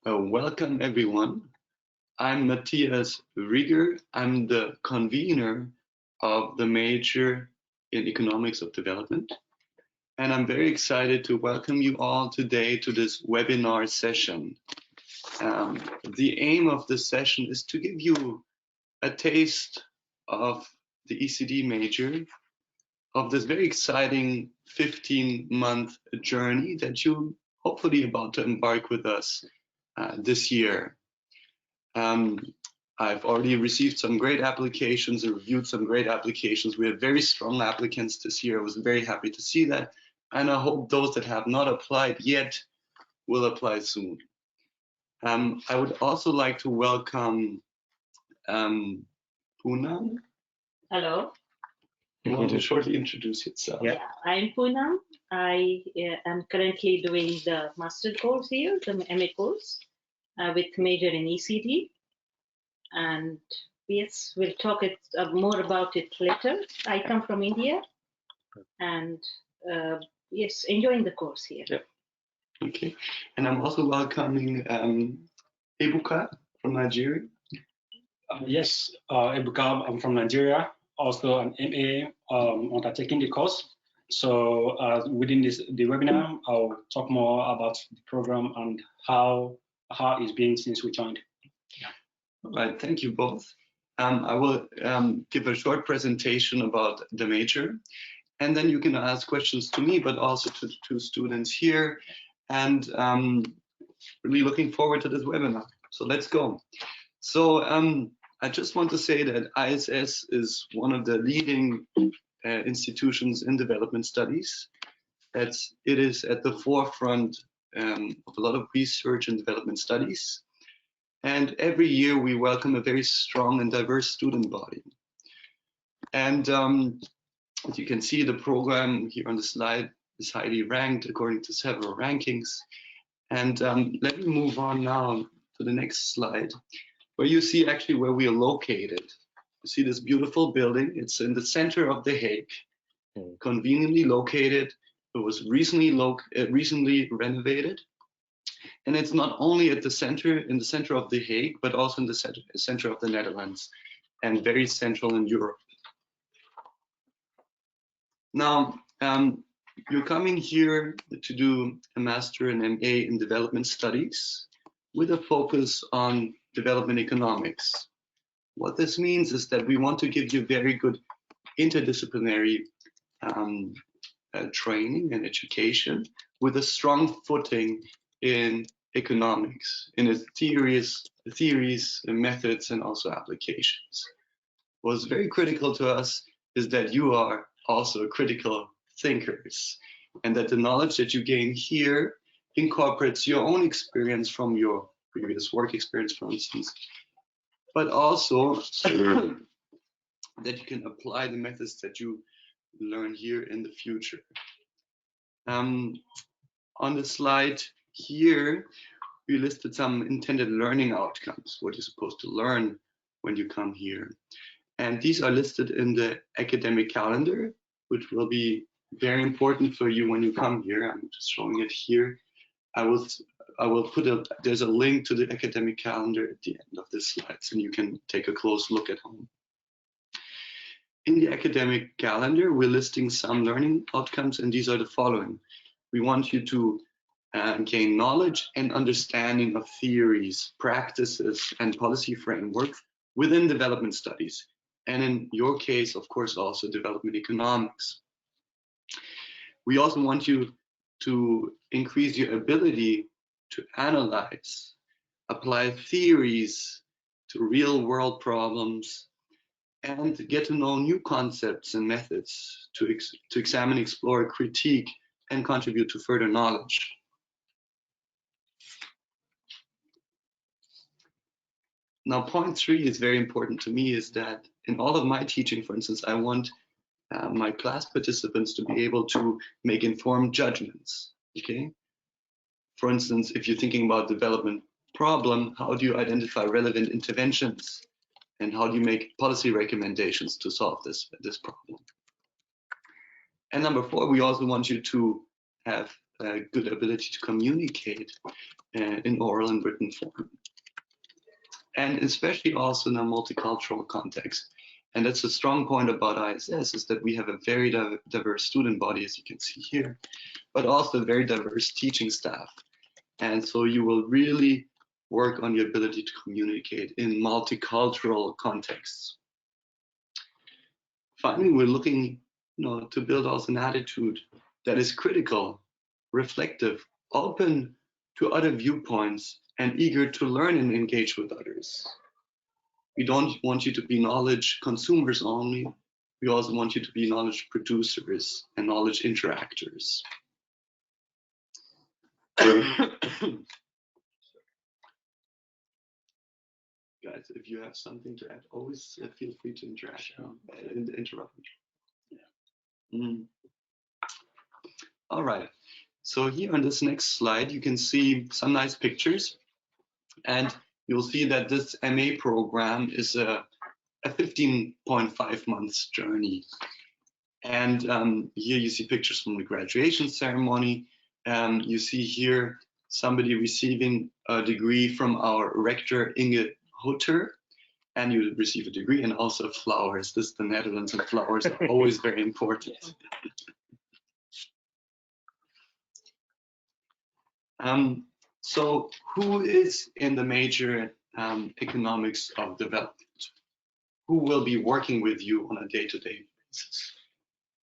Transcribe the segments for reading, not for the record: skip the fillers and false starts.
Welcome everyone. I'm Matthias Rieger. I'm the convener of the major in Economics of Development. And I'm very excited to welcome you all today to this webinar session. The aim of this session is to give you a taste of the ECD major, of this very exciting 15-month journey that you're hopefully about to embark with us this year. I've already received some great applications and reviewed some great applications. We have very strong applicants this year. I was very happy to see that. And I hope those that have not applied yet will apply soon. I would also like to welcome Poonam. Hello. You want to shortly introduce yourself? Yeah, I'm Poonam. I am currently doing the master course here, the MA course, with major in ECD. And yes, we'll talk more about it later. I come from India, and yes, enjoying the course here. Yeah. Okay. And I'm also welcoming Ebuka from Nigeria. Yes, Ebuka, I'm from Nigeria, also an MA undertaking the course. So within the webinar, I'll talk more about the program and how it's been since we joined. Yeah. All right, thank you both. I will give a short presentation about the major, and then you can ask questions to me, but also to the two students here. And really looking forward to this webinar. So let's go. So I just want to say that ISS is one of the leading institutions in development studies. It is at the forefront of a lot of research and development studies. And every year we welcome a very strong and diverse student body. And as you can see, the program here on the slide is highly ranked according to several rankings. And let me move on now to the next slide, where you see actually where we are located. You see this beautiful building. It's in the center of The Hague, conveniently located. It was recently renovated. And it's not only at the center, in the center of The Hague, but also in the center of the Netherlands and very central in Europe. Now, you're coming here to do a master and MA in development studies with a focus on development economics. What this means is that we want to give you very good interdisciplinary training and education with a strong footing in economics, in its theories, methods, and also applications. What's very critical to us is that you are also critical thinkers, and that the knowledge that you gain here incorporates your own experience from your previous work experience, for instance, but also that you can apply the methods that you learn here in the future. On the slide here, we listed some intended learning outcomes, what you're supposed to learn when you come here. And these are listed in the academic calendar, which will be very important for you when you come here. I'm just showing it here. I will put there's a link to the academic calendar at the end of this slide, so you can take a close look at home. In the academic calendar, we're listing some learning outcomes, and these are the following. We want you to gain knowledge and understanding of theories, practices, and policy frameworks within development studies. And in your case, of course, also development economics. We also want you to increase your ability to analyze, apply theories to real world problems, and get to know new concepts and methods to examine, explore, critique, and contribute to further knowledge. Now, point 3 is very important to me, is that in all of my teaching, for instance, I want my class participants to be able to make informed judgments, okay? For instance, if you're thinking about development problem, how do you identify relevant interventions? And how do you make policy recommendations to solve this problem? And number 4, we also want you to have a good ability to communicate in oral and written form. And especially also in a multicultural context. And that's a strong point about ISS, is that we have a very diverse student body, as you can see here, but also a very diverse teaching staff. And so you will really work on your ability to communicate in multicultural contexts. Finally, we're looking, to build also an attitude that is critical, reflective, open to other viewpoints, and eager to learn and engage with others. We don't want you to be knowledge consumers only. We also want you to be knowledge producers and knowledge interactors. Guys, if you have something to add, always feel free to interact and interrupt me. Yeah. All right. So here on this next slide, you can see some nice pictures, and you'll see that this MA program is a 15.5 months journey. And here you see pictures from the graduation ceremony. You see here somebody receiving a degree from our rector, Inge Hutter, and you receive a degree and also flowers. This is the Netherlands, and flowers are always very important. So who is in the major economics of development? Who will be working with you on a day-to-day basis?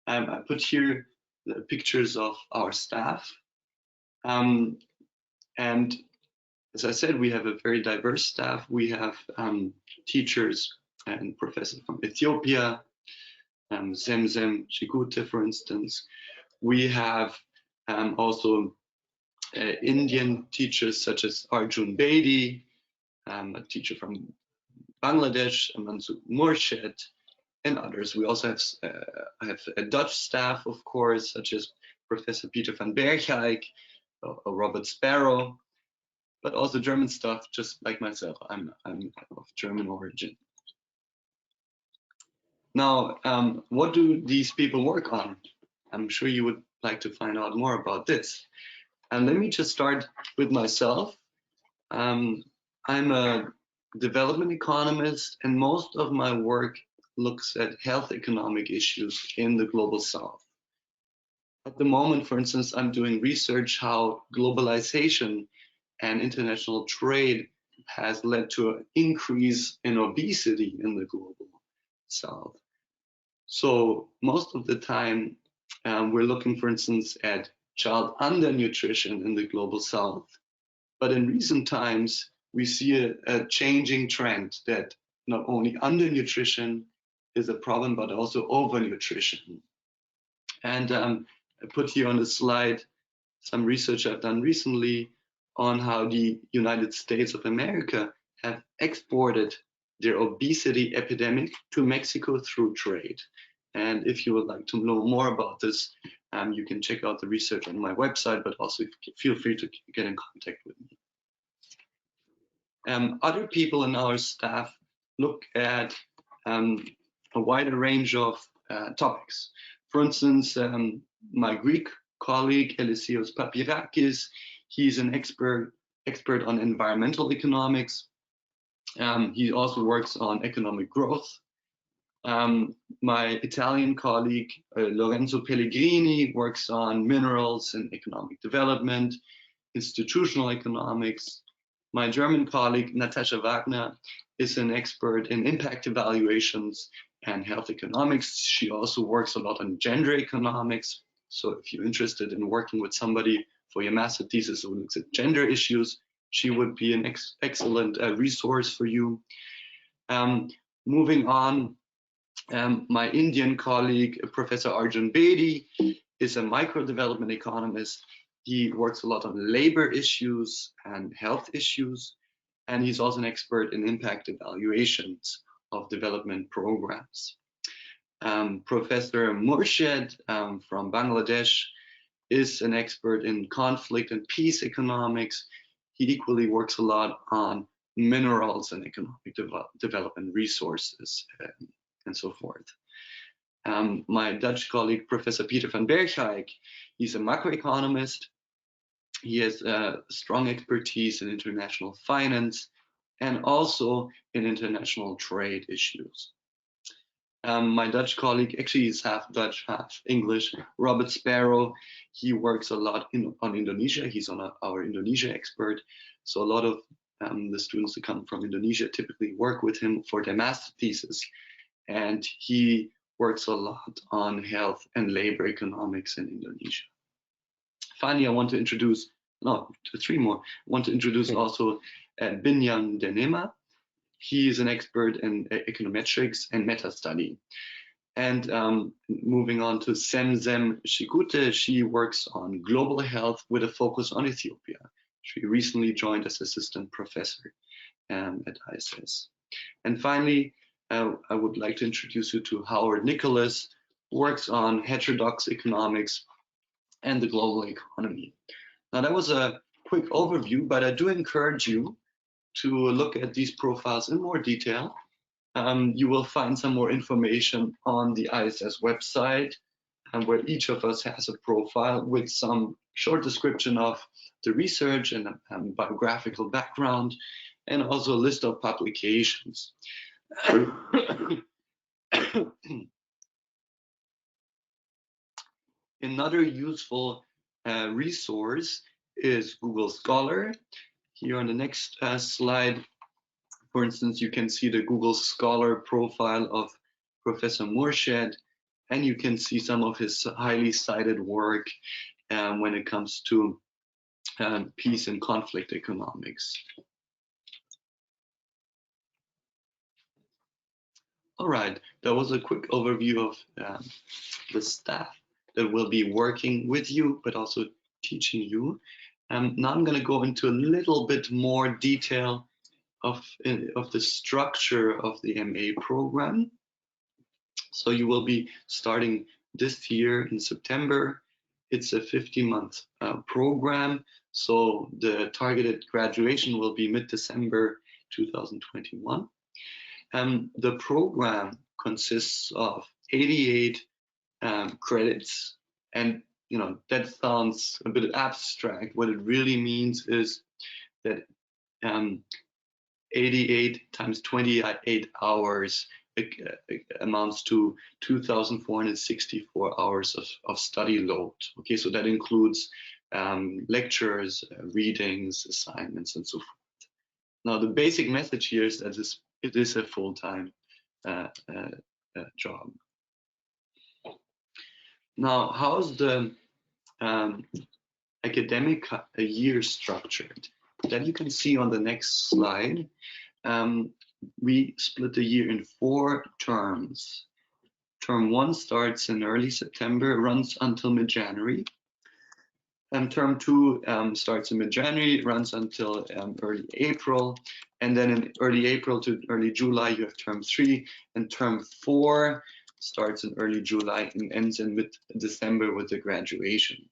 I put here the pictures of our staff. And as I said, we have a very diverse staff. We have teachers and professors from Ethiopia, Zemzem Chigute, for instance. We have also Indian teachers such as Arjun Bedi, a teacher from Bangladesh, Mansoor Murshid, and others. We also have a Dutch staff, of course, such as Professor Peter van Bergijk, or Robert Sparrow, but also German staff, just like myself. I'm of German origin. Now, what do these people work on? I'm sure you would like to find out more about this. And let me just start with myself. I'm a development economist, and most of my work looks at health economic issues in the global south. At the moment, for instance, I'm doing research how globalization and international trade has led to an increase in obesity in the global south. So most of the time, we're looking, for instance, at child undernutrition in the global south. But in recent times, we see a changing trend that not only undernutrition is a problem, but also overnutrition. And I put here on the slide some research I've done recently on how the United States of America have exported their obesity epidemic to Mexico through trade. And if you would like to know more about this, you can check out the research on my website, but also feel free to get in contact with me. Other people in our staff look at a wider range of topics. For instance, my Greek colleague, Elisios Papirakis, he's an expert on environmental economics. He also works on economic growth. My Italian colleague, Lorenzo Pellegrini, works on minerals and economic development, institutional economics. My German colleague, Natascha Wagner, is an expert in impact evaluations and health economics. She also works a lot on gender economics. So if you're interested in working with somebody for your master thesis who looks at gender issues, she would be an excellent resource for you. Moving on, my Indian colleague, Professor Arjun Bedi, is a micro-development economist. He works a lot on labor issues and health issues, and he's also an expert in impact evaluations of development programs. Professor Murshid from Bangladesh is an expert in conflict and peace economics. He equally works a lot on minerals and economic development resources and so forth. My Dutch colleague, Professor Peter van Bergijk, he's a macroeconomist. He has strong expertise in international finance and also in international trade issues. My Dutch colleague, actually he's half Dutch, half English, Robert Sparrow, he works a lot on Indonesia. He's our Indonesia expert. So a lot of the students that come from Indonesia typically work with him for their master thesis. And he works a lot on health and labor economics in Indonesia. Finally, I want to introduce, three more. I want to introduce also Binyang Denema. He is an expert in econometrics and meta-study. And moving on to Semzem Shikute, she works on global health with a focus on Ethiopia. She recently joined as assistant professor at ISS. And finally, I would like to introduce you to Howard Nicholas, who works on heterodox economics and the global economy. Now that was a quick overview, but I do encourage you to look at these profiles in more detail. You will find some more information on the ISS website, where each of us has a profile with some short description of the research and biographical background, and also a list of publications. Another useful resource is Google Scholar. Here on the next slide, for instance, you can see the Google Scholar profile of Professor Murshed, and you can see some of his highly cited work when it comes to peace and conflict economics. All right, that was a quick overview of the staff that will be working with you, but also teaching you. Now I'm going to go into a little bit more detail of the structure of the MA program. So you will be starting this year in September. It's a 50-month program. So the targeted graduation will be mid-December 2021. The program consists of 88 credits, and that sounds a bit abstract. What it really means is that 88 times 28 hours amounts to 2,464 hours of study load. Okay, so that includes lectures, readings, assignments, and so forth. Now, the basic message here is that it is a full-time job. Now, how's the academic year structured? That you can see on the next slide. We split the year in 4 terms. Term 1 starts in early September, runs until mid-January. Term 2 starts in mid-January, runs until early April. And then in early April to early July, you have term 3. And term 4 starts in early July and ends in mid-December with the graduation.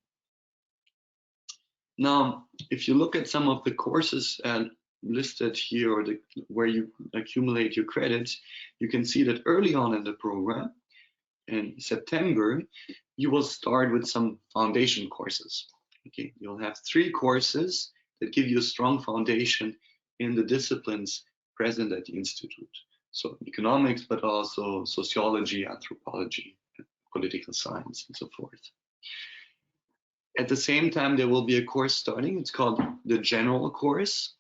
Now, if you look at some of the courses listed here, or where you accumulate your credits, you can see that early on in the program, in September, you will start with some foundation courses. Okay, you'll have 3 courses that give you a strong foundation in the disciplines present at the Institute. So economics, but also sociology, anthropology, political science, and so forth. At the same time, there will be a course starting. It's called the general course.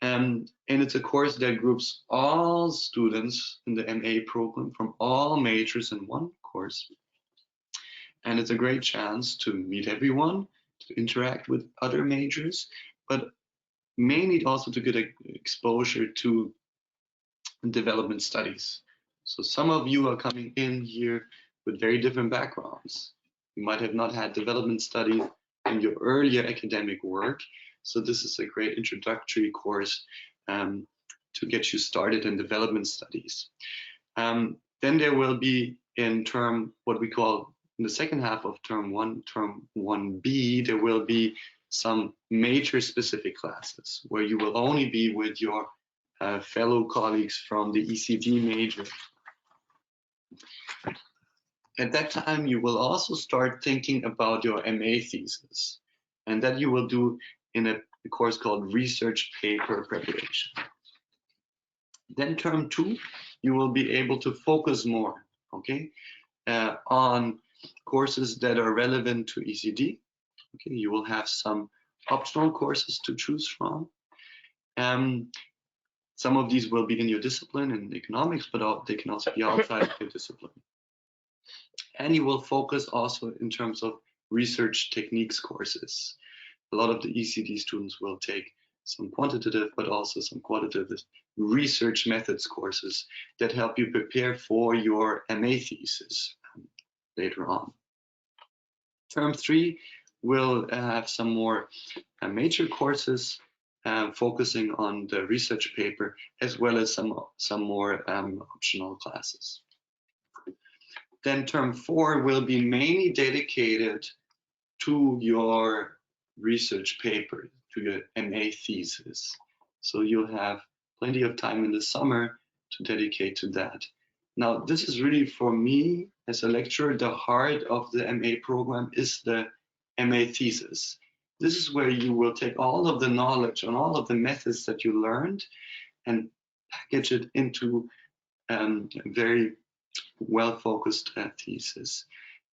And it's a course that groups all students in the MA program from all majors in one course. And it's a great chance to meet everyone, to interact with other majors, but mainly also to get exposure to development studies. So some of you are coming in here with very different backgrounds. You might have not had development studies in your earlier academic work. So this is a great introductory course to get you started in development studies. Then there will be in what we call in the second half of term 1B, there will be some major specific classes where you will only be with your fellow colleagues from the ECD major. At that time, you will also start thinking about your MA thesis, and that you will do in a course called research paper preparation. Then term 2, you will be able to focus more, okay, on courses that are relevant to ECD. Okay, you will have some optional courses to choose from. Some of these will be in your discipline in economics, but they can also be outside of your discipline. And you will focus also in terms of research techniques courses. A lot of the ECD students will take some quantitative, but also some qualitative research methods courses that help you prepare for your MA thesis later on. Term 3 will have some more major courses focusing on the research paper, as well as some more optional classes. Then term 4 will be mainly dedicated to your research paper, to your MA thesis. So you'll have plenty of time in the summer to dedicate to that. Now, this is really, for me as a lecturer, the heart of the MA program is the MA thesis. This is where you will take all of the knowledge and all of the methods that you learned and package it into a very well-focused thesis.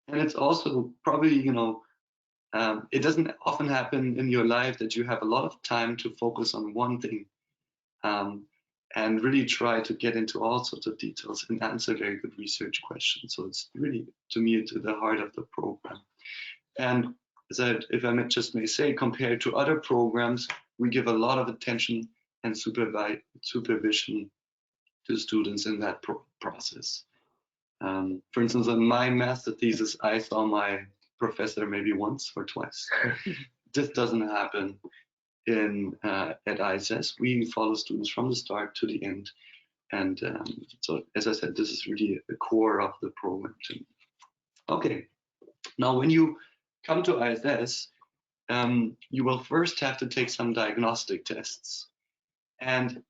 And it's also probably, it doesn't often happen in your life that you have a lot of time to focus on one thing and really try to get into all sorts of details and answer very good research questions. So it's really, to me, to the heart of the program. And if I just may say, compared to other programs, we give a lot of attention and supervision to students in that process. For instance, on my master thesis, I saw my professor maybe once or twice. This doesn't happen at ISS. We follow students from the start to the end. And so, as I said, this is really the core of the program to me. Okay, now when you come to ISS, you will first have to take some diagnostic tests. And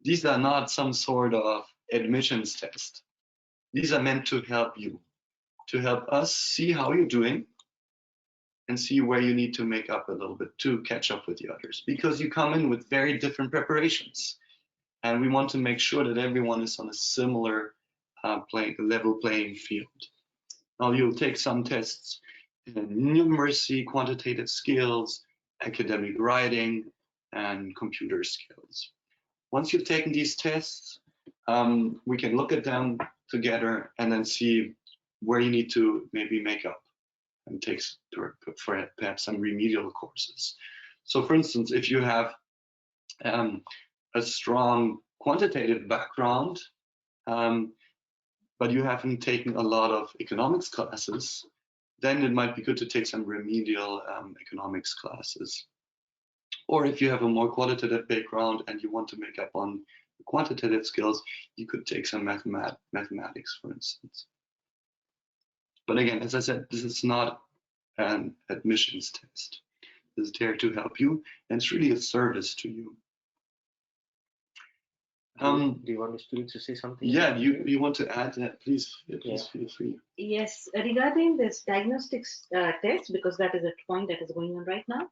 these are not some sort of admissions test. These are meant to help you, to help us see how you're doing and see where you need to make up a little bit to catch up with the others, because you come in with very different preparations. And we want to make sure that everyone is on a similar level playing field. Now, you'll take some tests in numeracy, quantitative skills, academic writing, and computer skills. Once you've taken these tests, we can look at them together and then see where you need to maybe make up and take for perhaps some remedial courses. So for instance, if you have a strong quantitative background, but you haven't taken a lot of economics classes, then it might be good to take some remedial economics classes. Or if you have a more qualitative background and you want to make up on quantitative skills, you could take some mathematics, for instance. But again, as I said, this is not an admissions test. This is there to help you, and it's really a service to you. Do you want the students to say something? Yeah, you want to add that? Please feel free. Yes, regarding this diagnostics test, because that is a point that is going on right now,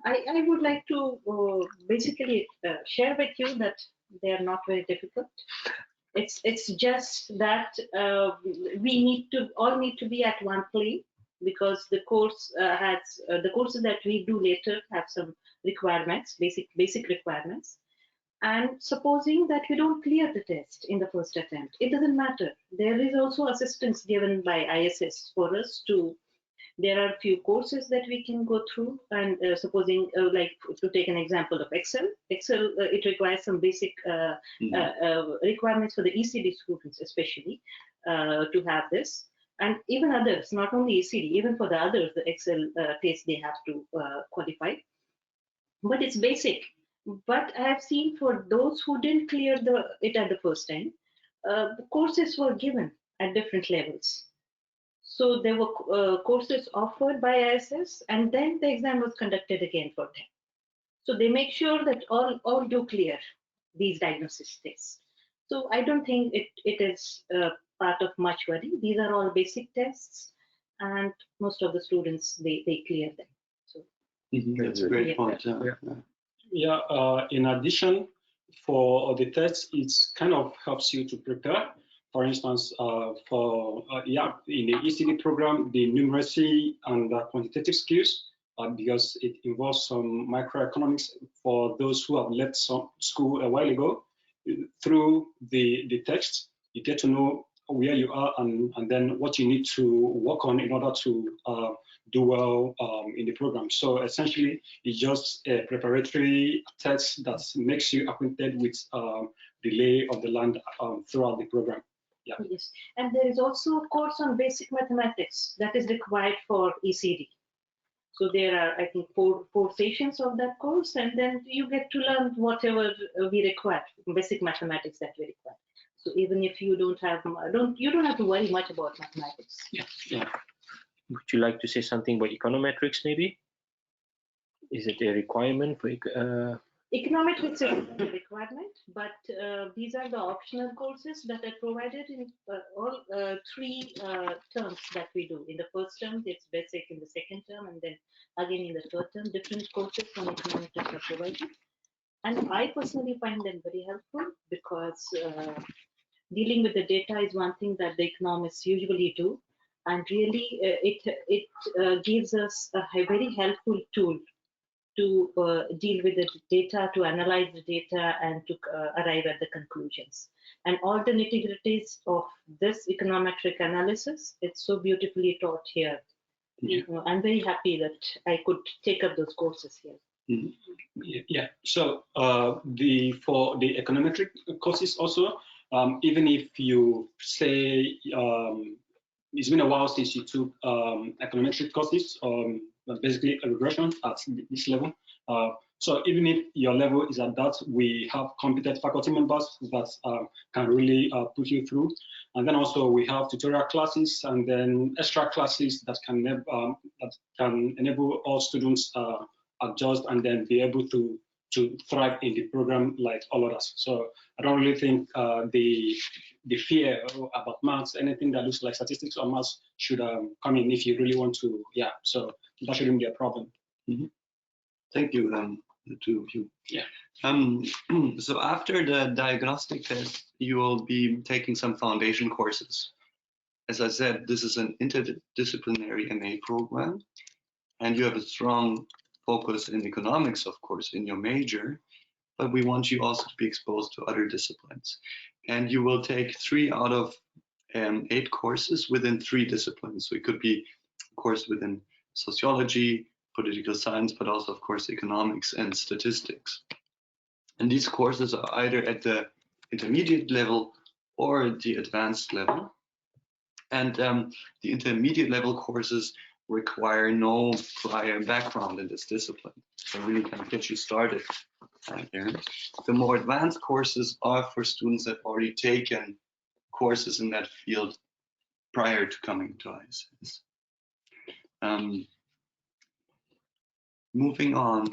I would like to basically share with you that they are not very difficult. It's just that we all need to be at one plane, because the course the courses that we do later have some requirements, basic requirements. And supposing that we don't clear the test in the first attempt, it doesn't matter. There is also assistance given by ISS for us to. There are a few courses that we can go through, and supposing like to take an example of Excel, it requires some basic requirements for the ECD students especially to have this, and even others, not only ECD, even for the others, the Excel test they have to qualify. But it's basic. But I have seen for those who didn't clear it at the first time, the courses were given at different levels. So there were courses offered by ISS, and then the exam was conducted again for them. So they make sure that all do clear these diagnosis tests. So I don't think it is part of much worry. These are all basic tests, and most of the students, they clear them. So That's a great point. Yeah, in addition, for the tests, it kind of helps you to prepare. For instance, in the ECD program, the numeracy and the quantitative skills, because it involves some microeconomics for those who have left some school a while ago. Through the text, you get to know where you are and then what you need to work on in order to do well in the program. So essentially, it's just a preparatory text that makes you acquainted with the lay of the land throughout the program. Yeah. Yes, and there is also a course on basic mathematics that is required for ECD. So there are, I think, four sessions of that course, and then you get to learn whatever we require, basic mathematics that we require. So even if you don't have to worry much about mathematics. Yeah. Yeah. Would you like to say something about econometrics, maybe? Is it a requirement for Econometrics is a requirement, but these are the optional courses that are provided in all three terms that we do. In the first term, it's basic. In the second term, and then again in the third term, different courses on econometrics are provided. And I personally find them very helpful because dealing with the data is one thing that the economists usually do, and really it gives us a very helpful tool to deal with the data, to analyze the data, and to arrive at the conclusions. And all the nitty-gritties of this econometric analysis, it's so beautifully taught here. Yeah. I'm very happy that I could take up those courses here. Mm-hmm. Yeah. So for the econometric courses also, even if you say it's been a while since you took econometric courses, basically a regression at this level. So even if your level is at that, we have competent faculty members that can really put you through. And then also we have tutorial classes and then extra classes that can enable all students adjust and then be able to thrive in the program like all others. So I don't really think the fear about maths, anything that looks like statistics or maths should come in if you really want to. Yeah, so that shouldn't be a problem. Mm-hmm. Thank you, the two of you. Yeah. So after the diagnostic test, you will be taking some foundation courses. As I said, this is an interdisciplinary MA program, and you have a strong focus in economics, of course, in your major, but we want you also to be exposed to other disciplines. And you will take 3 out of 8 courses within 3 disciplines. So it could be a course within sociology, political science, but also, of course, economics and statistics. And these courses are either at the intermediate level or the advanced level. And the intermediate level courses require no prior background in this discipline, so really can get you started there. The more advanced courses are for students that already taken courses in that field prior to coming to ISS. Moving on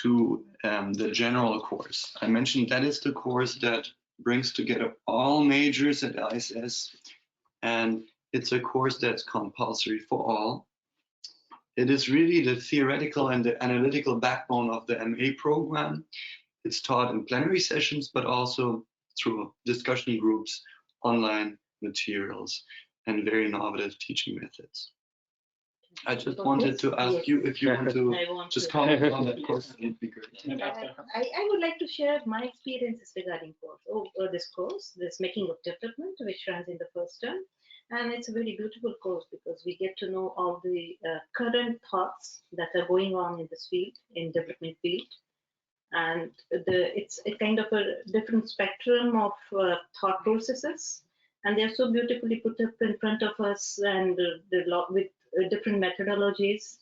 to the general course. I mentioned that is the course that brings together all majors at ISS, and it's a course that's compulsory for all. It is really the theoretical and the analytical backbone of the MA program. It's taught in plenary sessions, but also through discussion groups, online materials, and very innovative teaching methods. I just wanted to ask you if you want to just comment on that course. It'd be great. I would like to share my experiences regarding this course, this Making of Development, which runs in the first term. And it's a very beautiful course because we get to know all the current thoughts that are going on in this field, in development field. And it's a kind of a different spectrum of thought processes. And they're so beautifully put up in front of us, and with different methodologies.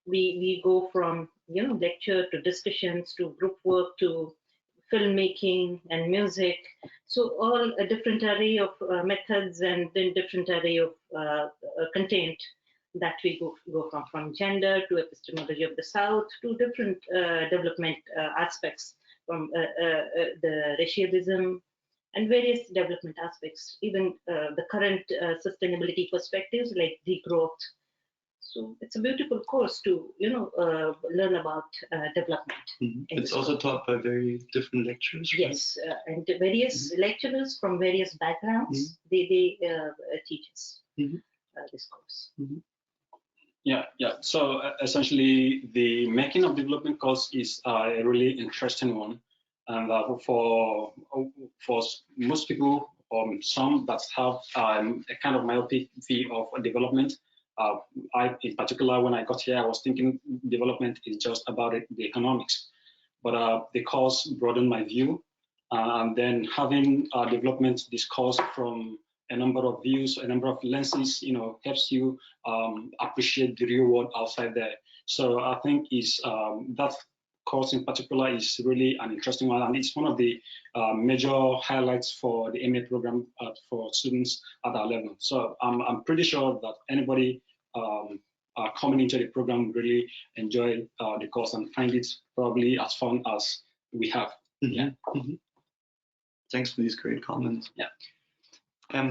We go from lecture to discussions to group work to filmmaking and music. So all a different array of methods and then different array of content that we go from gender to epistemology of the South to different development aspects, from the racialism and various development aspects, even the current sustainability perspectives like degrowth. So it's a beautiful course to learn about development. It's also taught by very different lecturers. Yes, and various lecturers from various backgrounds they teach us this course. Yeah. So essentially, the making of development course is a really interesting one, and for most people, some that have a kind of myopic view of development. I, in particular, when I got here, I was thinking development is just about the economics, but the course broadened my view, and then having development discussed from a number of views, a number of lenses, helps you appreciate the real world outside there. So I think that course in particular is really an interesting one, and it's one of the major highlights for the MA program for students at our level. So I'm pretty sure that anybody coming into the program really enjoy the course and find it probably as fun as we have. Yeah. Thanks for these great comments. Yeah.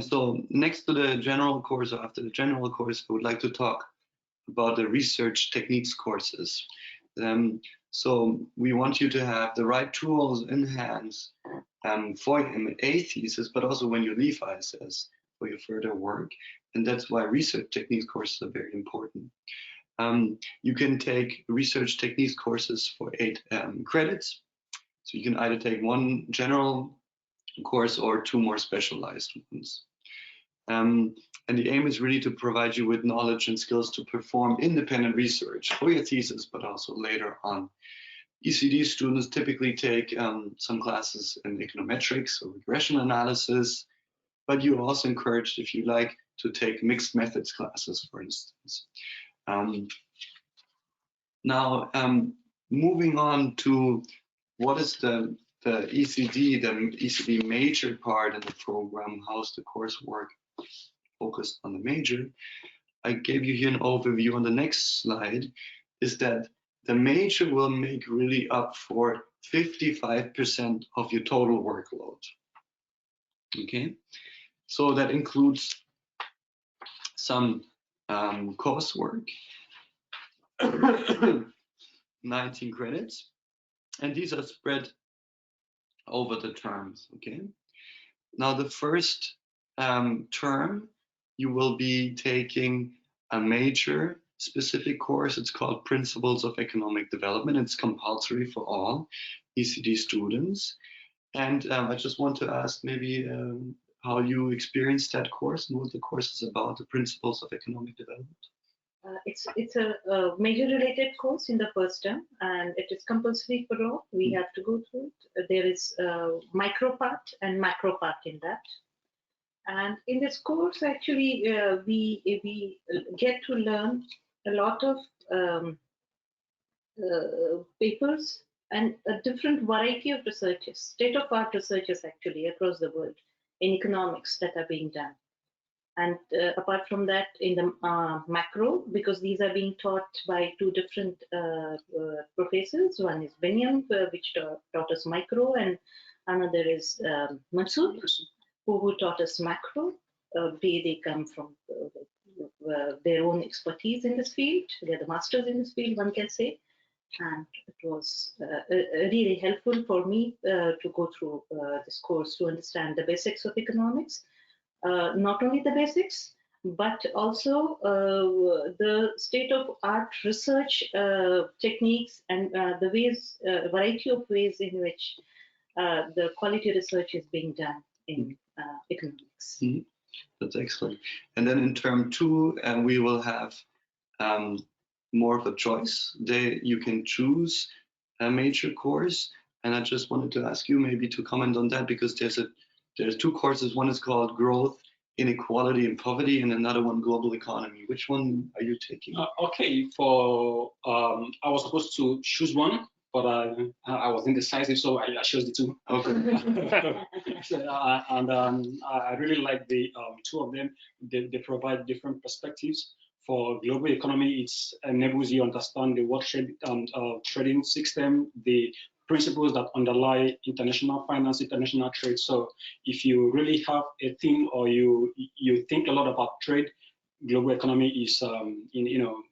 So next to the general course, or after the general course, I would like to talk about the research techniques courses. So we want you to have the right tools in hands for your MA thesis, but also when you leave ISS for your further work. And that's why research techniques courses are very important. You can take research techniques courses for 8 credits. So you can either take one general course or 2 more specialized ones. And the aim is really to provide you with knowledge and skills to perform independent research for your thesis, but also later on. ECD students typically take some classes in econometrics or regression analysis, but you're also encouraged, if you like, to take mixed methods classes, for instance. Now, moving on to what is the ECD major part in the program, how's the coursework focused on the major. I gave you here an overview on the next slide, is that the major will make really up for 55% of your total workload. Okay, so that includes some coursework, 19 credits, and these are spread over the terms. Okay, now the first term you will be taking a major specific course. It's called Principles of Economic Development. It's compulsory for all ECD students, and I just want to ask maybe how you experienced that course and what the course is about, the Principles of Economic Development. It's a major related course in the first term, and it is compulsory for all. We have to go through it. There is a micro part and macro part in that. And in this course, actually, we get to learn a lot of papers and a different variety of researches, state-of-art researches actually across the world in economics that are being done. And apart from that, in the macro, because these are being taught by 2 different professors. One is Benyam, which taught us micro, and another is Masood, who taught us macro. They come from their own expertise in this field. They're the masters in this field, one can say. And it was really helpful for me to go through this course to understand the basics of economics. Not only the basics, but also the state-of-art research techniques and the ways, variety of ways in which the quality research is being done in economics. That's excellent. And then in term 2, we will have more of a choice. You can choose a major course, and I just wanted to ask you maybe to comment on that, because there's 2 courses. One is called Growth, Inequality and Poverty, and another one, Global Economy. Which one are you taking? Okay, I was supposed to choose one, but I was indecisive, so I chose the 2. Okay. And I really like the 2 of them. They provide different perspectives. For global economy, it enables you to understand the world trading system, the principles that underlie international finance, international trade. So if you really have a thing, or you think a lot about trade, global economy is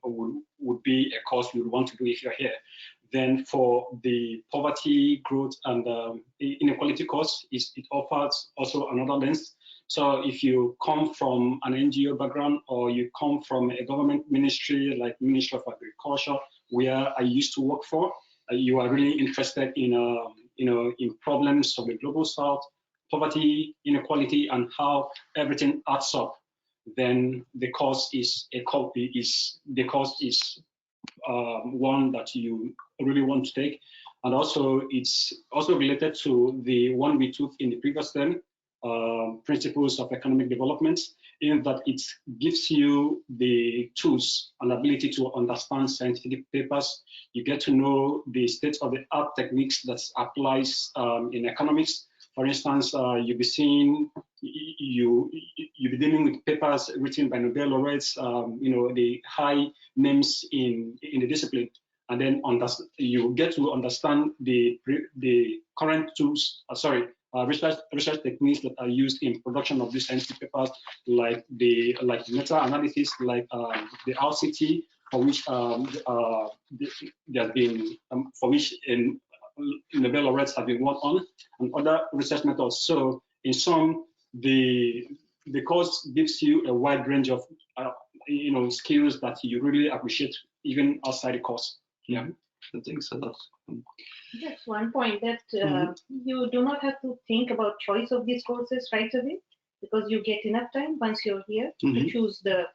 would be a course you would want to do if you're here. Then for the poverty, growth, and inequality course, it offers also another lens. So if you come from an NGO background, or you come from a government ministry like Ministry of Agriculture, where I used to work for, you are really interested in in problems of the global south, poverty, inequality, and how everything adds up, then the course is one that you really want to take. And also, it's also related to the one we took in the previous term, principles of economic development, in that it gives you the tools and ability to understand scientific papers. You get to know the state of the art techniques that applies in economics. For instance, you'll be seeing, you'll be dealing with papers written by Nobel laureates, the high names in the discipline, and then you get to understand the current tools. Research techniques that are used in production of these scientific papers, like the meta-analysis, like the RCT, for which there have been for which Nobel laureates have been worked on, and other research methods. So in sum, the course gives you a wide range of skills that you really appreciate even outside the course. Yeah, I think so. That's one point, that you do not have to think about choice of these courses right away, because you get enough time once you're here to choose the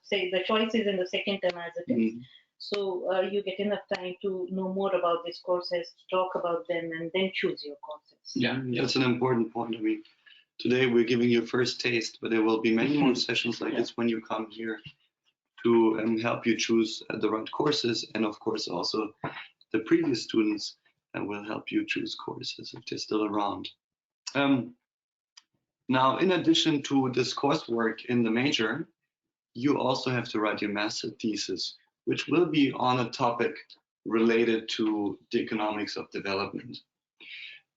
choices in the second term as it is. So you get enough time to know more about these courses, talk about them, and then choose your courses. Yeah, that's an important point. I mean, today we're giving you a first taste, but there will be many more sessions like this when you come here to help you choose the right courses, and of course also the previous students will help you choose courses if they're still around. Now, in addition to this coursework in the major, you also have to write your master thesis, which will be on a topic related to the economics of development.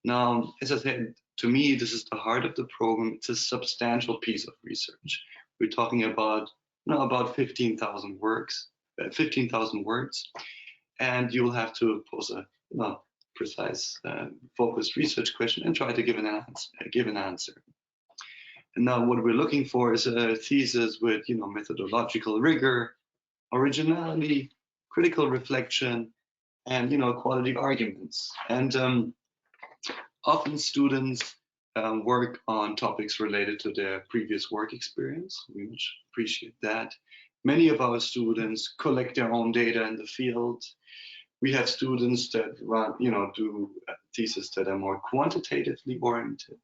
Now, as I said, to me, this is the heart of the program. It's a substantial piece of research. We're talking about about 15,000 words, and you'll have to pose a precise, focused research question and try to give an answer. And now, what we're looking for is a thesis with methodological rigor, originality, critical reflection, and quality arguments. And often students work on topics related to their previous work experience. We much appreciate that. Many of our students collect their own data in the field. We have students that do theses that are more quantitatively oriented.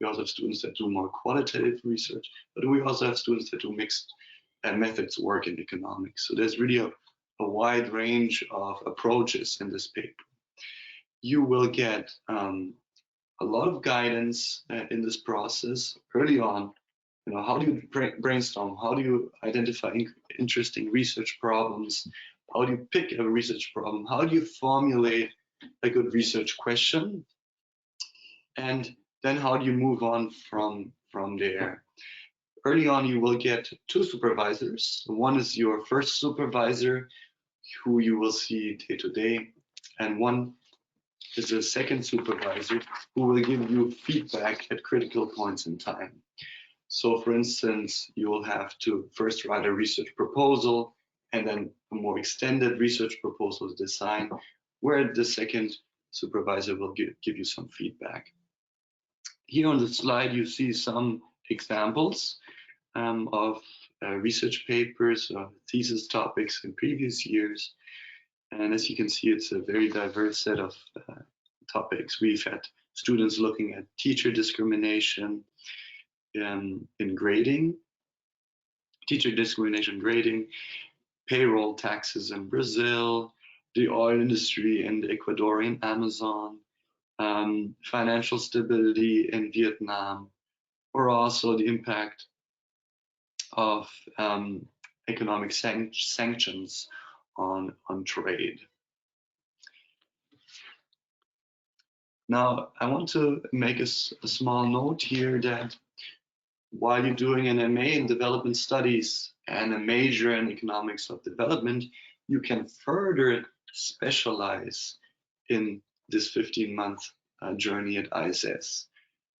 We also have students that do more qualitative research, but we also have students that do mixed methods work in economics. So there's really a wide range of approaches in this paper. You will get a lot of guidance in this process early on. How do you brainstorm? How do you identify interesting research problems? How do you pick a research problem? How do you formulate a good research question? And then how do you move on from there? Early on, you will get two supervisors. One is your first supervisor, who you will see day to day, and one is a second supervisor who will give you feedback at critical points in time. So for instance, you will have to first write a research proposal and then a more extended research proposal design, where the second supervisor will give you some feedback. Here on the slide, you see some examples of research papers or thesis topics in previous years. And as you can see, it's a very diverse set of topics. We've had students looking at teacher discrimination in grading, payroll taxes in Brazil, the oil industry in the Ecuadorian Amazon, financial stability in Vietnam, or also the impact of economic sanctions on trade. Now, I want to make a small note here that while you're doing an MA in development studies and a major in economics of development, you can further specialize in this 15-month journey at ISS.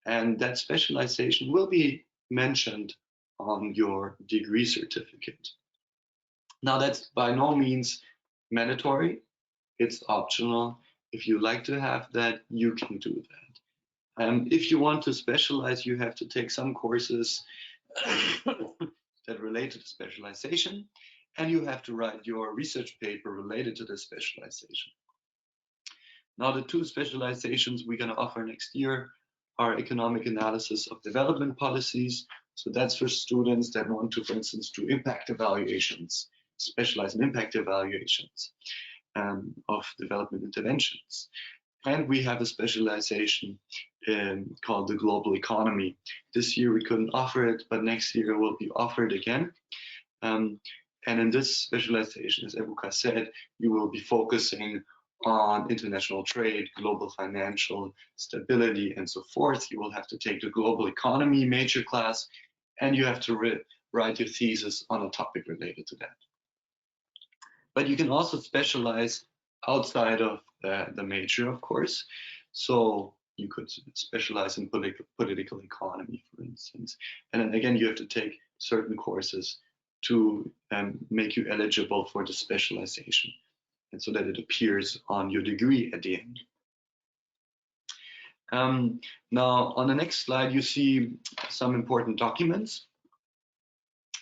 And that specialization will be mentioned on your degree certificate. Now, that's by no means mandatory. It's optional. If you like to have that, you can do that. If you want to specialize, you have to take some courses that relate to the specialization, and you have to write your research paper related to the specialization. Now, the two specializations we're going to offer next year are economic analysis of development policies. So that's for students that want to, for instance, do impact evaluations, specialize in impact evaluations of development interventions. And we have a specialization called the global economy. This year we couldn't offer it, but next year it will be offered again. And in this specialization, as Ebuka said, you will be focusing on international trade, global financial stability, and so forth. You will have to take the global economy major class, and you have to write your thesis on a topic related to that. But you can also specialize outside of the major, of course. So you could specialize in political economy, for instance. And then again, you have to take certain courses to make you eligible for the specialization, and so that it appears on your degree at the end. Now, on the next slide, you see some important documents.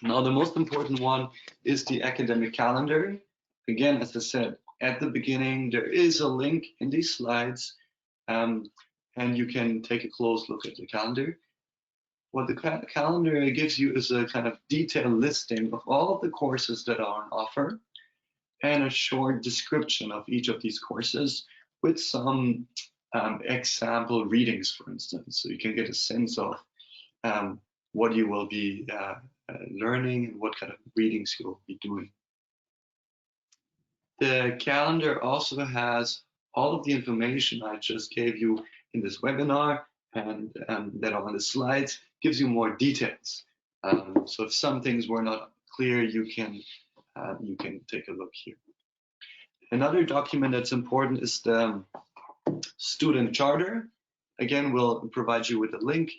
Now, the most important one is the academic calendar. Again, as I said at the beginning, there is a link in these slides, and you can take a close look at the calendar. What the calendar gives you is a kind of detailed listing of all of the courses that are on offer, and a short description of each of these courses with some example readings, for instance, so you can get a sense of what you will be learning and what kind of readings you will be doing. The calendar also has all of the information I just gave you in this webinar, and that are on the slides, gives you more details. So if some things were not clear, you can take a look here. Another document that's important is the student charter. Again, we'll provide you with a link,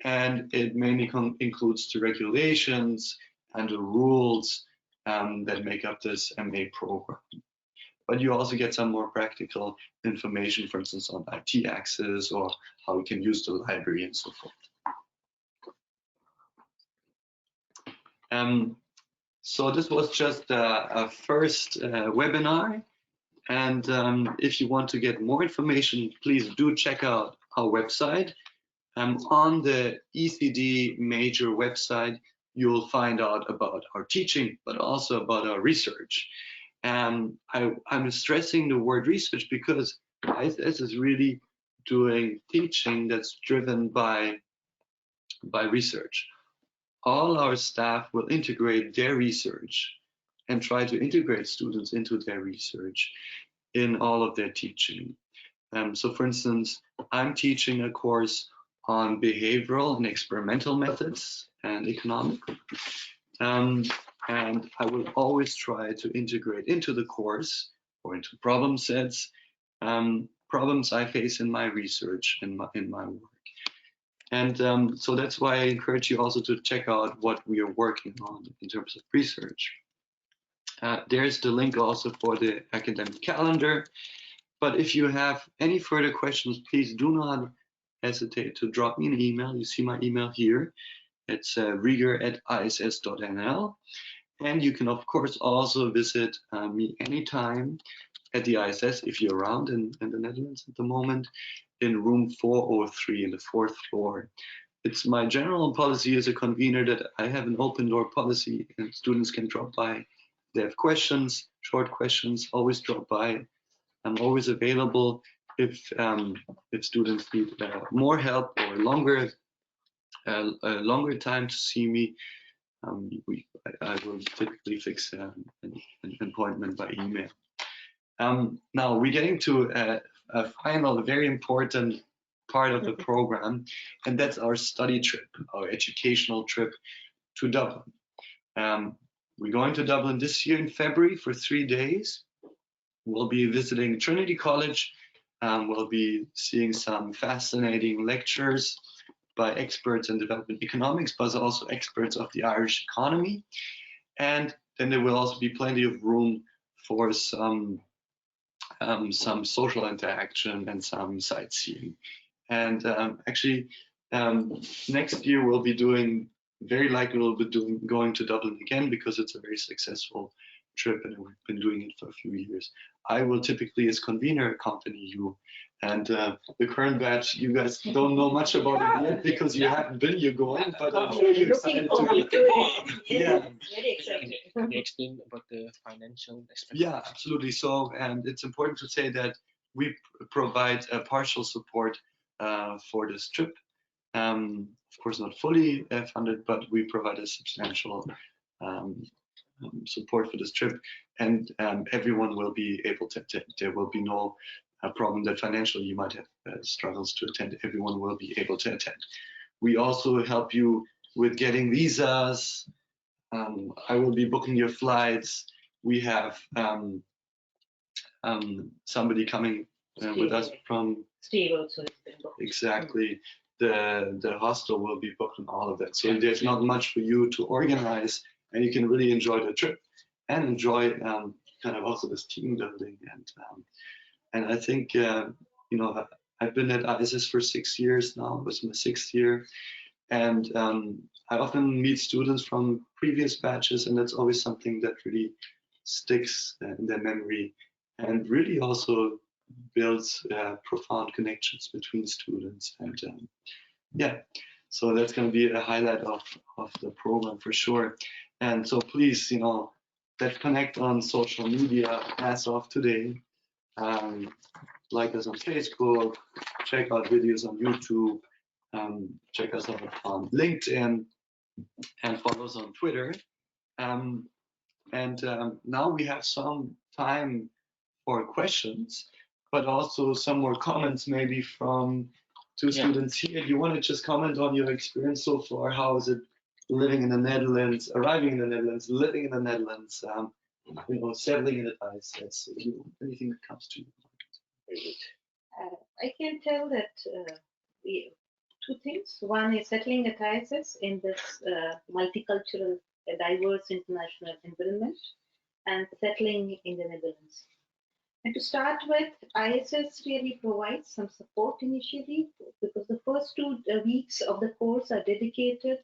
and it mainly includes the regulations and the rules that make up this MA program. But you also get some more practical information, for instance, on IT access or how you can use the library and so forth. So this was just a first webinar. And if you want to get more information, please do check out our website. On the ECD major website, you'll find out about our teaching, but also about our research. And I'm stressing the word research because ISS is really doing teaching that's driven by research. All our staff will integrate their research and try to integrate students into their research in all of their teaching. So for instance, I'm teaching a course on behavioral and experimental methods and economics. And I will always try to integrate into the course or into problem sets, problems I face in my research, in my work. And so that's why I encourage you also to check out what we are working on in terms of research. There's the link also for the academic calendar. But if you have any further questions, please do not hesitate to drop me an email. You see my email here. It's rieger@iss.nl. And you can, of course, also visit me anytime at the ISS if you're around in the Netherlands at the moment, in room 403 in the 4th floor. It's my general policy as a convener that I have an open door policy and students can drop by. If they have questions, short questions, always drop by. I'm always available if students need more help or a longer time to see me. I will typically fix an appointment by email. Now we're getting to a final, very important part of the program, and that's our study trip, our educational trip to Dublin. We're going to Dublin this year in February for 3 days. We'll be visiting Trinity College. We'll be seeing some fascinating lectures by experts in development economics, but also experts of the Irish economy. And then there will also be plenty of room for some social interaction and some sightseeing. And actually, next year we'll be very likely going to Dublin again, because it's a very successful trip and we've been doing it for a few years. I will typically, as convener, accompany you. And the current batch, you guys don't know much about it yet because you haven't been here going, but I'm really excited to Yeah, very excited. Can you explain about the financial aspect? Yeah, absolutely. So, and it's important to say that we provide partial support for this trip. Of course, not fully funded, but we provide a substantial support for this trip, and everyone will be able to attend. There will be no problem that financially you might have struggles to attend. Everyone will be able to attend. We also help you with getting visas. I will be booking your flights. We have somebody coming with us from Steve also has been booked. exactly. The hostel will be booked and all of that. So there's not much for you to organize, and you can really enjoy the trip and enjoy kind of also this team building. And I think I've been at ISS for 6 years now. It was my 6th year, and I often meet students from previous batches, and that's always something that really sticks in their memory, and really also builds profound connections between students. And yeah, so that's going to be a highlight of the program for sure. And so please, let's connect on social media as of today. Like us on Facebook, check out videos on YouTube, check us out on LinkedIn, and follow us on Twitter. Now we have some time for questions, but also some more comments maybe from two students here. Do you want to just comment on your experience so far? How is it living in the Netherlands, arriving in the Netherlands, living in the Netherlands, settling in the ISS? Anything that comes to you? Very good. I can tell that two things. One is settling at ISS in this multicultural, diverse international environment, and settling in the Netherlands. And to start with, ISS really provides some support initially, because the first 2 weeks of the course are dedicated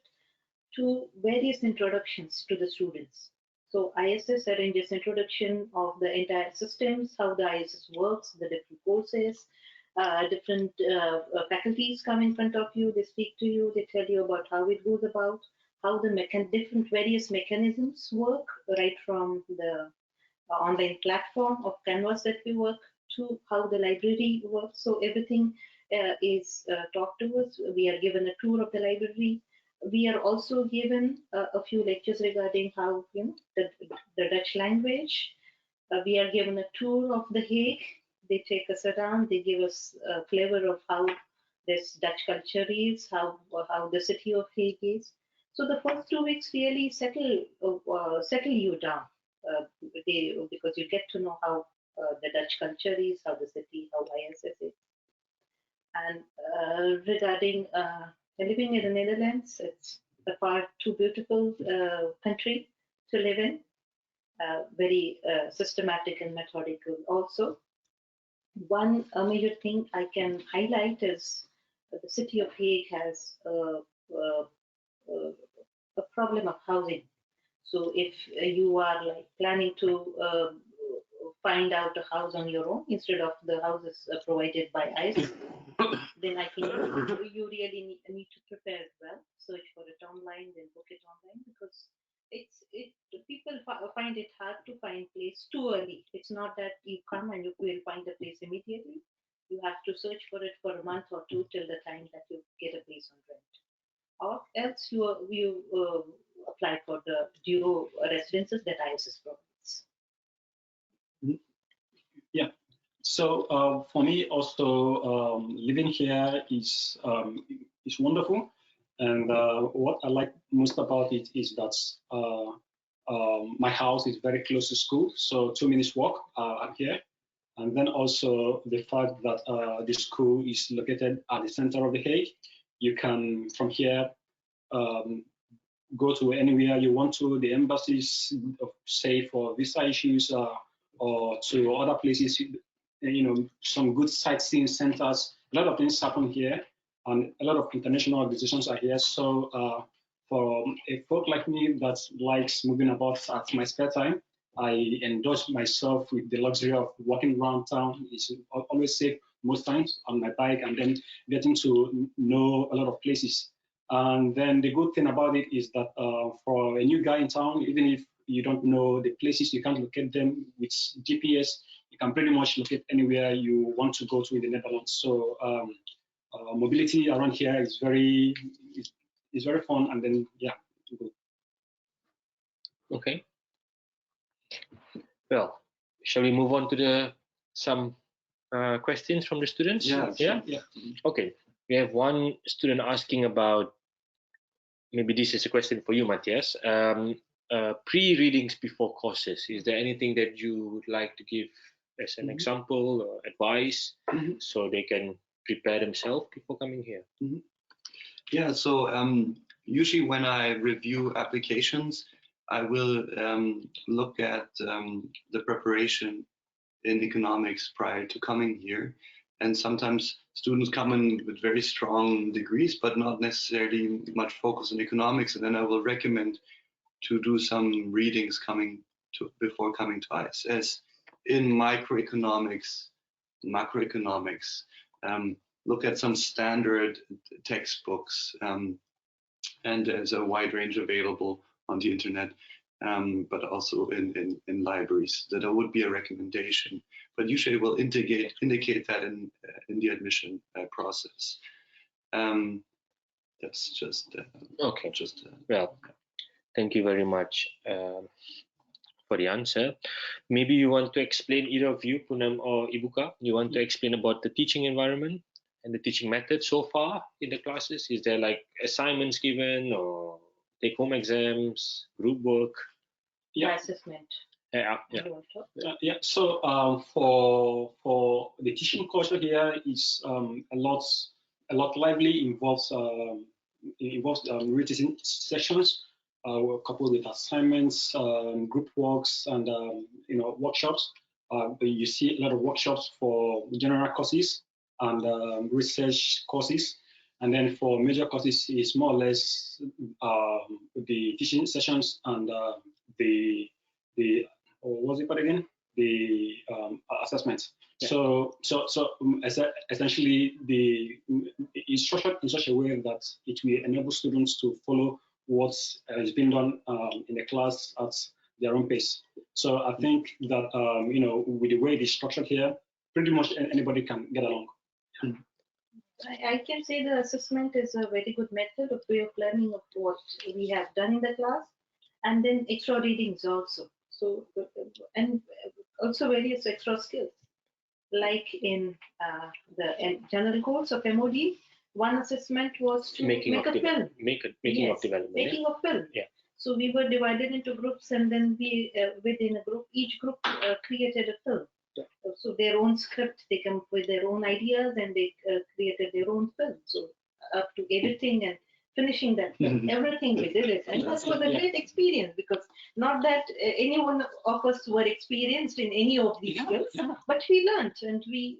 to various introductions to the students. So ISS arranges introduction of the entire systems, how the ISS works, the different courses, different faculties come in front of you, they speak to you, they tell you about how it goes about, how the different various mechanisms work, right from the online platform of Canvas that we work to how the library works. So everything is taught to us. We are given a tour of the library. We are also given a few lectures regarding how the Dutch language. We are given a tour of The Hague. They take us around. They give us a flavor of how this Dutch culture is, how the city of Hague is. So the first 2 weeks really settle you down. Because you get to know how the Dutch culture is, how the city, how ISS is. And regarding living in the Netherlands, it's a far too beautiful country to live in, very systematic and methodical also. One major thing I can highlight is the city of Hague has a problem of housing. So if you are planning to find out a house on your own instead of the houses provided by ISS, then I think you really need to prepare as well. Search for it online, then book it online, because people find it hard to find place too early. It's not that you come and you will find a place immediately. You have to search for it for a month or two till the time that you get a place on rent, or else you apply for the Duro residences that ISS provides. Yeah. So for me also, living here is wonderful, and what I like most about it is that my house is very close to school, so 2 minutes walk. I'm here, and then also the fact that the school is located at the center of The Hague. You can from here go to anywhere you want to, the embassies, say for visa issues, or to other places, some good sightseeing centers. A lot of things happen here, and a lot of international organizations are here. So for a folk like me that likes moving about at my spare time, I indulge myself with the luxury of walking around town. It's always safe most times on my bike, and then getting to know a lot of places. And then the good thing about it is that for a new guy in town, even if you don't know the places, you can't locate them with GPS. You can pretty much locate anywhere you want to go to in the Netherlands. So mobility around here is very fun. And then good. Okay. Well, shall we move on to some questions from the students? Yeah. Yeah. Okay. We have one student asking about, maybe this is a question for you, Matthias. Pre-readings before courses. Is there anything that you would like to give as an example or advice so they can prepare themselves before coming here? Yeah, so usually when I review applications, I will look at the preparation in economics prior to coming here. And sometimes students come in with very strong degrees, but not necessarily much focus on economics. And then I will recommend to do some readings before coming to ISS in microeconomics, macroeconomics. Look at some standard textbooks, and there's a wide range available on the internet, but also in libraries. That would be a recommendation. But usually we'll indicate that in the admission process. That's just okay. Well, thank you very much for the answer. Maybe you want to explain, either of you, Poonam or Ibuka, you want to explain about the teaching environment and the teaching method so far in the classes? Is there like assignments given or take-home exams, group work? Assessment. So for the teaching culture here is a lot lively. Involves written sessions, coupled with assignments, group works, and workshops. You see a lot of workshops for general courses and research courses, and then for major courses, it's more or less the teaching sessions and the what's it called again? The assessments. Yeah. So essentially, it's structured in such a way that it will enable students to follow what is being done in the class at their own pace. So I think that with the way it is structured here, pretty much anybody can get along. I can say the assessment is a very good method of way of learning of what we have done in the class, and then extra readings also. So and also various extra skills, like in the general course of MOD, one assessment was to make a film. Making of development. Making of film. Yeah. So we were divided into groups, and then we within a group, each group created a film. Yeah. So their own script, they come up with their own ideas, and they created their own film. So up to editing and finishing that film, everything we did it, and that was a great experience, because not that any one of us were experienced in any of these skills, but we learned and we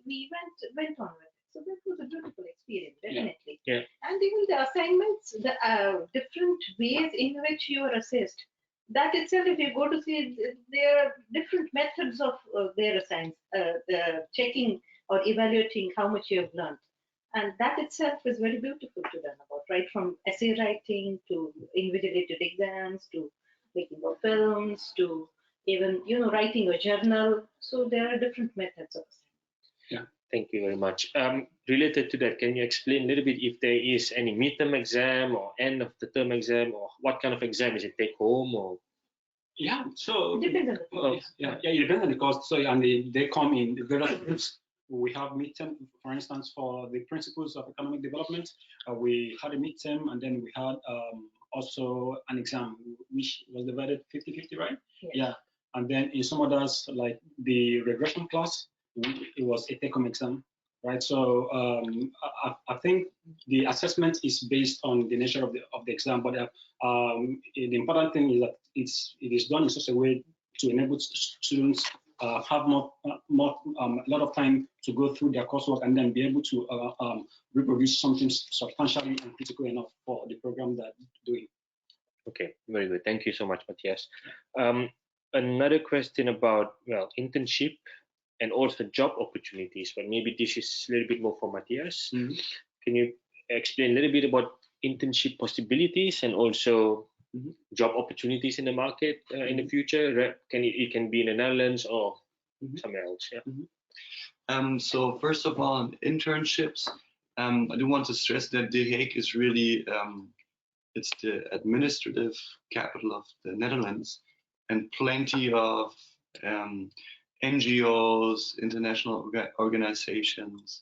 went on with it. So that was a beautiful experience, definitely. Yeah. And even the assignments, the different ways in which you are assessed, that itself, if you go to see, there are different methods of their checking or evaluating how much you have learned. And that itself is very beautiful to learn about, right? From essay writing to invigilated exams to making of films to even, writing a journal. So there are different methods of assignment. Yeah. Thank you very much. Related to that, can you explain a little bit if there is any midterm exam or end of the term exam, or what kind of exam? Is it take home or? Yeah, so It depends on the course. it depends on the course. So and they come in various groups. We have midterm, for instance, for the principles of economic development. We had a midterm, and then we had also an exam, which was divided 50-50, right? Yes. Yeah. And then in some others, like the regression class, it was a take-home exam, right? So I think the assessment is based on the nature of the exam, but the important thing is that it is done in such a way to enable students have a lot of time to go through their coursework and then be able to reproduce something substantially and critical enough for the program that they're doing. Okay, very good. Thank you so much, Matthias. Another question about, well, internship and also job opportunities, but maybe this is a little bit more for Matthias. Mm-hmm. Can you explain a little bit about internship possibilities and also job opportunities in the market in the future? It can be in the Netherlands or somewhere else. Yeah. So first of all, internships. I do want to stress that The Hague is really it's the administrative capital of the Netherlands, and plenty of NGOs, international organizations,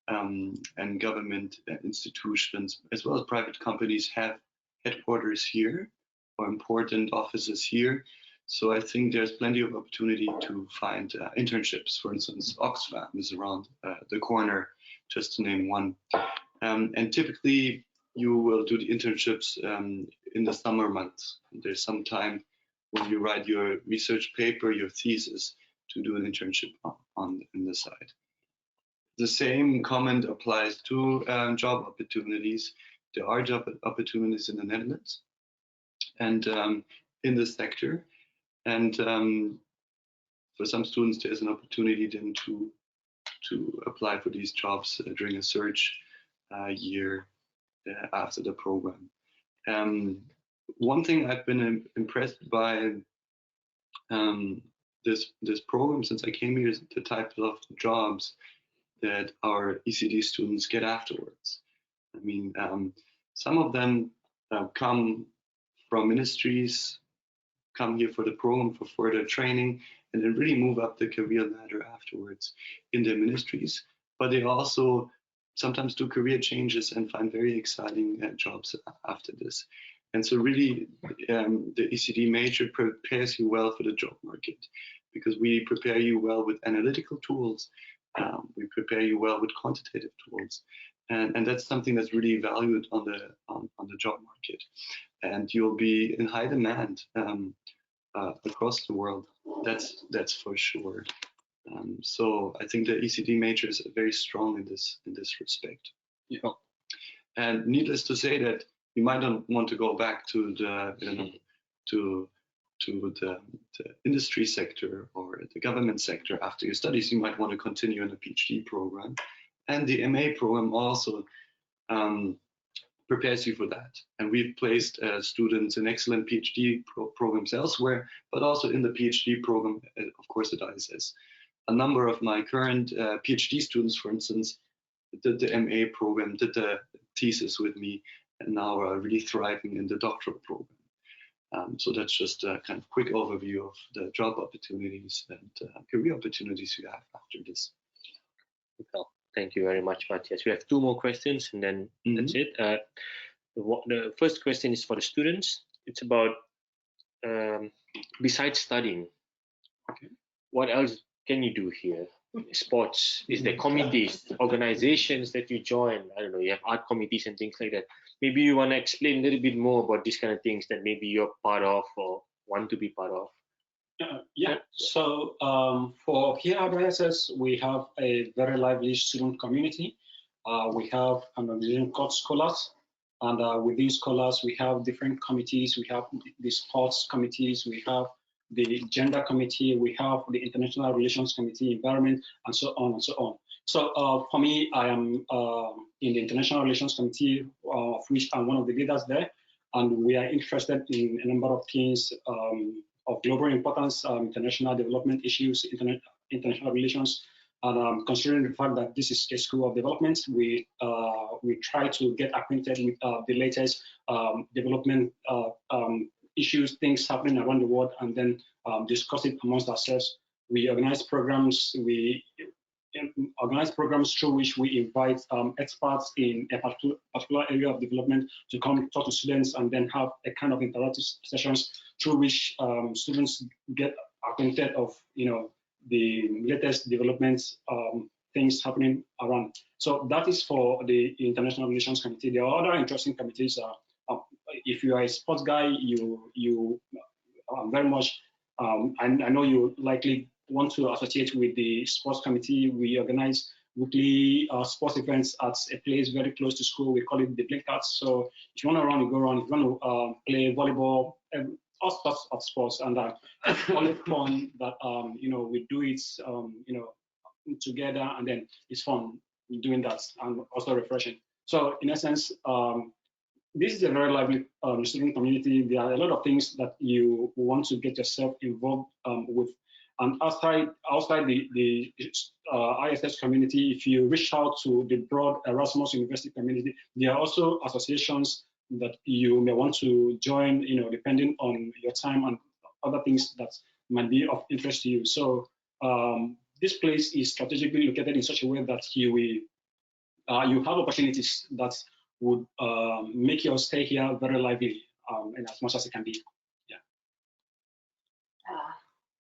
and government institutions, as well as private companies, have headquarters here or important offices here. So I think there's plenty of opportunity to find internships. For instance, Oxfam is around the corner, just to name one. And typically, you will do the internships in the summer months. There's some time when you write your research paper, your thesis, to do an internship on the side. The same comment applies to job opportunities. There are job opportunities in the Netherlands and in the sector. And for some students, there's an opportunity then to apply for these jobs during a search year after the program. One thing I've been impressed by this program since I came here is the type of jobs that our ECD students get afterwards. I mean, some of them come from ministries, come here for the program for further training, and then really move up the career ladder afterwards in their ministries. But they also sometimes do career changes and find very exciting jobs after this. And so really, the ECD major prepares you well for the job market, because we prepare you well with analytical tools. We prepare you well with quantitative tools, and that's something that's really valued on the job market. And you'll be in high demand across the world. That's for sure. So I think the ECD major is very strong in this respect. Yeah. And needless to say that you might not want to go back to the industry sector or the government sector after your studies. You might want to continue in a PhD program, and the MA program also prepares you for that. And we've placed students in excellent PhD programs elsewhere, but also in the PhD program, of course, at ISS. A number of my current PhD students, for instance, did the MA program, did the thesis with me, and now are really thriving in the doctoral program. So that's just a kind of quick overview of the job opportunities and career opportunities you have after this. Well, thank you very much, Matthias. We have two more questions, and then that's it. The first question is for the students. It's about besides studying, what else can you do here? Sports, is there committees, organizations that you join? I don't know, you have art committees and things like that. Maybe you want to explain a little bit more about these kind of things that maybe you're part of or want to be part of. Yeah, so for here at ISS, we have a very lively student community. We have an organization called Scholars, and within Scholars, we have different committees. We have the sports committees, we have the gender committee, we have the international relations committee, environment, and so on and so on. So for me, I am in the international relations committee, of which I'm one of the leaders there, and we are interested in a number of things of global importance, international development issues, international relations, and considering the fact that this is a school of development, we try to get acquainted with the latest development issues, things happening around the world, and then discuss it amongst ourselves. We organize programs. We organize programs through which we invite experts in a particular area of development to come talk to students, and then have a kind of interactive sessions through which students get acquainted of the latest developments, things happening around. So that is for the International Relations Committee. There are other interesting committees. If you are a sports guy, you very much, I know you likely want to associate with the sports committee. We organize weekly sports events at a place very close to school. We call it the Blink Arts. So if you want to run, you go run. If you want to play volleyball, all sorts of sports, and only fun that we do it together, and then it's fun doing that and also refreshing. So in essence, this is a very lively student community. There are a lot of things that you want to get yourself involved with. And outside the ISS community, if you reach out to the broad Erasmus University community, there are also associations that you may want to join, depending on your time and other things that might be of interest to you. So this place is strategically located in such a way that you have opportunities that would make your stay here very lively, and as much as it can be. Yeah.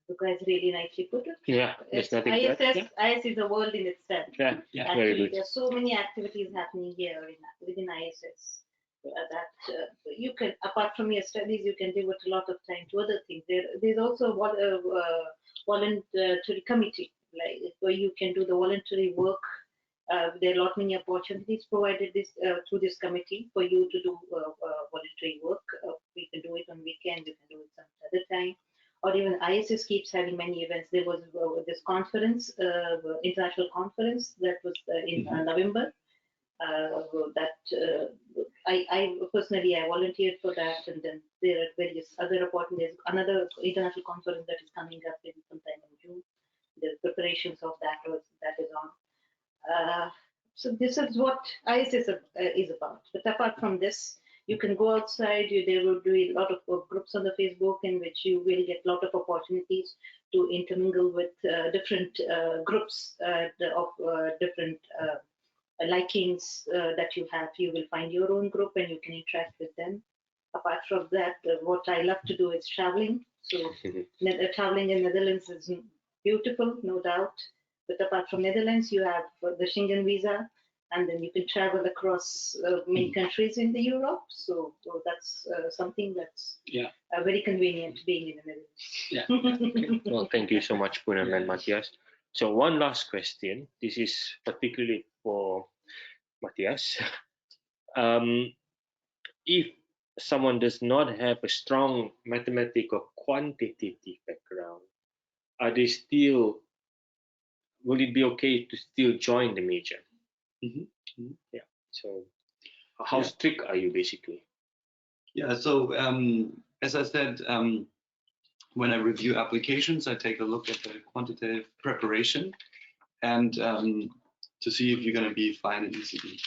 You guys really nicely put it. Yeah, there's nothing to add. ISS is a world in itself. Yeah, Actually, very good. there's so many activities happening here within ISS that you can, apart from your studies, you can devote a lot of time to other things. There's also a voluntary committee, like where you can do the voluntary work. There are a lot many opportunities provided through this committee for you to do voluntary work. We can do it on weekends, you can do it some other time. Or even ISS keeps having many events. There was this conference, international conference that was in November. I personally volunteered for that, and then there are various other opportunities. Another international conference that is coming up in sometime in June. The preparations of that is on. So this is what ISS is about. But apart from this, you can go outside. There will be a lot of groups on the Facebook in which you will get a lot of opportunities to intermingle with different groups of different likings that you have. You will find your own group and you can interact with them. Apart from that, what I love to do is traveling. So traveling in Netherlands is beautiful, no doubt. But apart from Netherlands, you have the Schengen visa, and then you can travel across many countries in the Europe. So that's something that's very convenient being in the Netherlands. Yeah. Okay. Well, thank you so much, Poonam and Matthias. So one last question. This is particularly for Matthias. If someone does not have a strong mathematical quantitative background, will it be okay to still join the major? Yeah. So how strict are you basically? Yeah. So as I said, when I review applications, I take a look at the quantitative preparation and to see if you're going to be fine in ECD.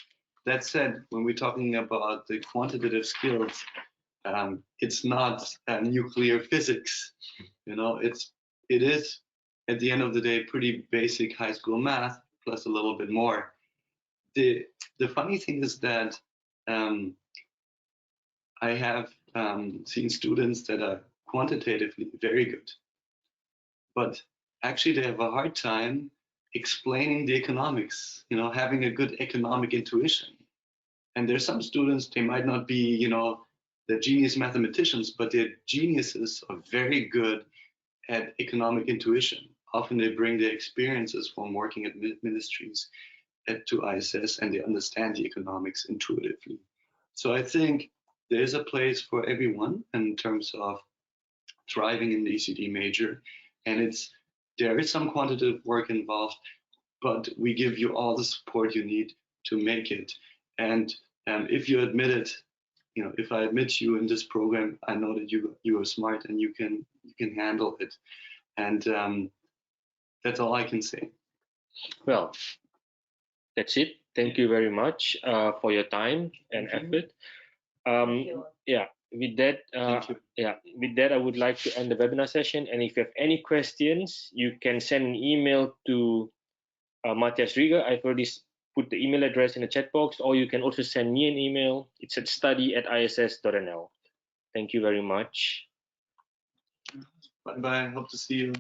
That said, when we're talking about the quantitative skills, it's not nuclear physics. It is at the end of the day pretty basic high school math plus a little bit more. The funny thing is that I have seen students that are quantitatively very good, but actually they have a hard time explaining the economics, having a good economic intuition. And there's some students, they might not be, the genius mathematicians, but their geniuses are very good at economic intuition. Often they bring their experiences from working at ministries to ISS, and they understand the economics intuitively. So I think there's a place for everyone in terms of thriving in the ECD major, and there is some quantitative work involved, but we give you all the support you need to make it. And if you admit it, if I admit you in this program, I know that you are smart and you can handle it. And that's all I can say. Well, that's it. Thank you very much for your time and effort. Yeah, with that, Thank you. with that, I would like to end the webinar session. And if you have any questions, you can send an email to Matthias Rieger. I've already put the email address in the chat box, or you can also send me an email. It's at study@iss.nl. Thank you very much. Bye bye. Hope to see you.